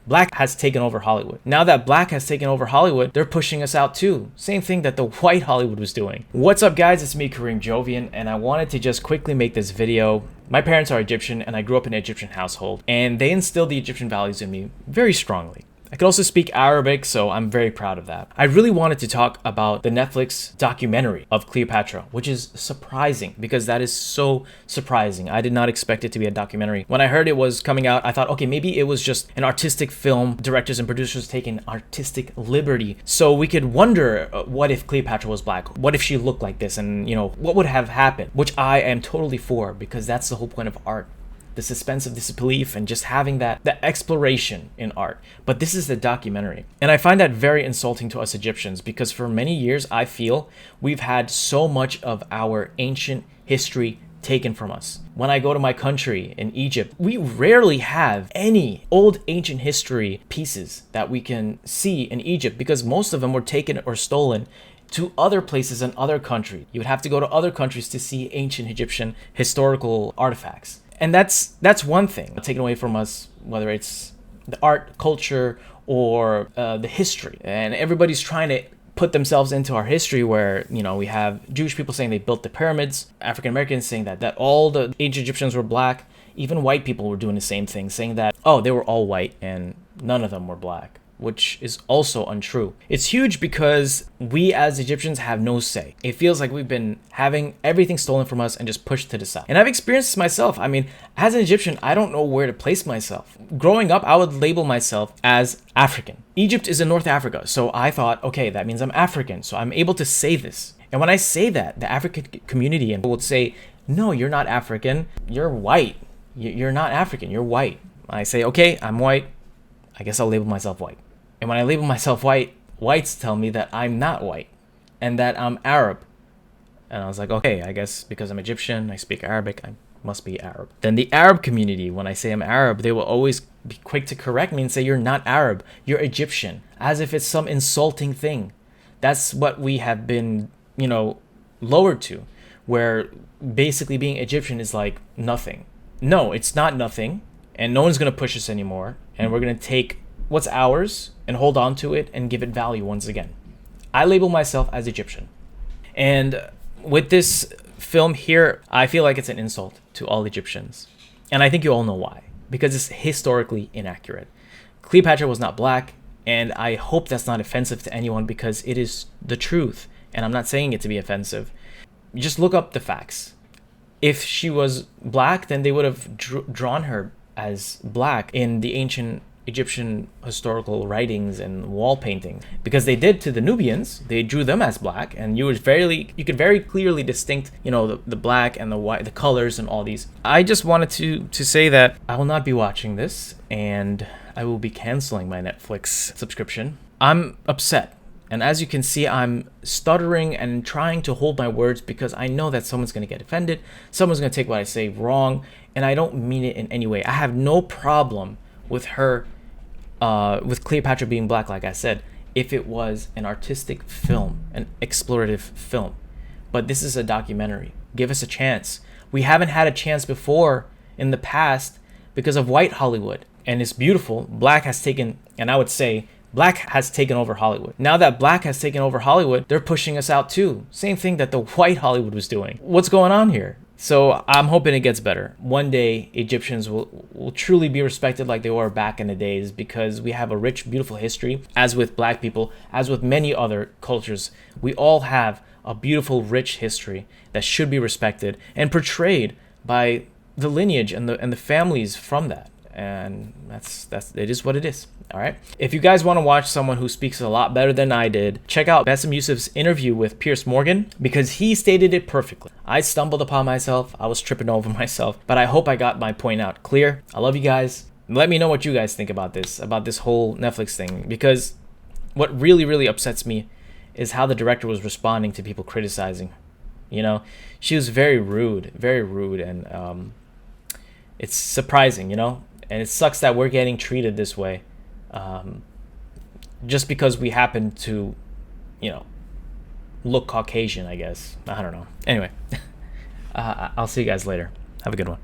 Black has taken over Hollywood. Now that black has taken over Hollywood, they're pushing us out too. Same thing that the white Hollywood was doing. What's up, guys? It's me, Karim Jovian, and I wanted to just quickly make this video. My parents are Egyptian, and I grew up in an Egyptian household, and they instilled the Egyptian values in me very strongly. I could also speak Arabic, so I'm very proud of that. I really wanted to talk about the Netflix documentary of Cleopatra, which is surprising because that is so surprising. I did not expect it to be a documentary. When I heard it was coming out, I thought, okay, maybe it was just an artistic film, directors and producers taking artistic liberty. So we could wonder, what if Cleopatra was black? What if she looked like this? And, what would have happened? Which I am totally for, because that's the whole point of art. The suspense of disbelief and just having that exploration in art. But this is the documentary. And I find that very insulting to us Egyptians, because for many years I feel we've had so much of our ancient history taken from us. When I go to my country in Egypt, we rarely have any old ancient history pieces that we can see in Egypt, because most of them were taken or stolen to other places in other countries. You would have to go to other countries to see ancient Egyptian historical artifacts. And that's one thing taken away from us, whether it's the art, culture, or the history. And everybody's trying to put themselves into our history, where, we have Jewish people saying they built the pyramids, African Americans saying that all the ancient Egyptians were black. Even white people were doing the same thing, saying that, oh, they were all white and none of them were black, which is also untrue. It's huge because we as Egyptians have no say. It feels like we've been having everything stolen from us and just pushed to the side. And I've experienced this myself. I mean, as an Egyptian, I don't know where to place myself. Growing up, I would label myself as African. Egypt is in North Africa, so I thought, okay, that means I'm African, so I'm able to say this. And when I say that, the African community and people would say, no, you're not African, you're white. You're not African, you're white. I say, okay, I'm white, I guess I'll label myself white. And when I label myself white, whites tell me that I'm not white and that I'm Arab. And I was like, okay, I guess because I'm Egyptian, I speak Arabic, I must be Arab. Then the Arab community, when I say I'm Arab, they will always be quick to correct me and say, you're not Arab, you're Egyptian, as if it's some insulting thing. That's what we have been, lowered to, where basically being Egyptian is like nothing. No, it's not nothing, and no one's going to push us anymore, and we're going to take what's ours and hold on to it and give it value once again. I label myself as Egyptian. And with this film here, I feel like it's an insult to all Egyptians. And I think you all know why. Because it's historically inaccurate. Cleopatra was not black, and I hope that's not offensive to anyone, because it is the truth. And I'm not saying it to be offensive. Just look up the facts. If she was black, then they would have drawn her as black in the ancient Egyptian historical writings and wall painting, because they did to the Nubians. They drew them as black, and you could very clearly distinct, the black and the white, the colors and all these. I just wanted to say that I will not be watching this, and I will be canceling my Netflix subscription. I'm upset. And as you can see, I'm stuttering and trying to hold my words, because I know that someone's going to get offended. Someone's going to take what I say wrong, and I don't mean it in any way. I have no problem with her, with Cleopatra being black, like I said, if it was an artistic film, an explorative film. But this is a documentary. Give us a chance. We haven't had a chance before in the past because of white Hollywood. And it's beautiful. Black has taken, and I would say, black has taken over Hollywood. Now that black has taken over Hollywood, they're pushing us out too. Same thing that the white Hollywood was doing. What's going on here? So I'm hoping it gets better. One day, Egyptians will truly be respected like they were back in the days, because we have a rich, beautiful history. As with black people, as with many other cultures, we all have a beautiful, rich history that should be respected and portrayed by the lineage and the families from that. And it is what it is. All right. If you guys want to watch someone who speaks a lot better than I did, check out Bassem Youssef's interview with Piers Morgan, because he stated it perfectly. I stumbled upon myself. I was tripping over myself, but I hope I got my point out clear. I love you guys. Let me know what you guys think about this whole Netflix thing, because what really, really upsets me is how the director was responding to people criticizing. She was very rude, and it's surprising, and it sucks that we're getting treated this way. Just because we happen to, look Caucasian, I guess. I don't know. Anyway, I'll see you guys later. Have a good one.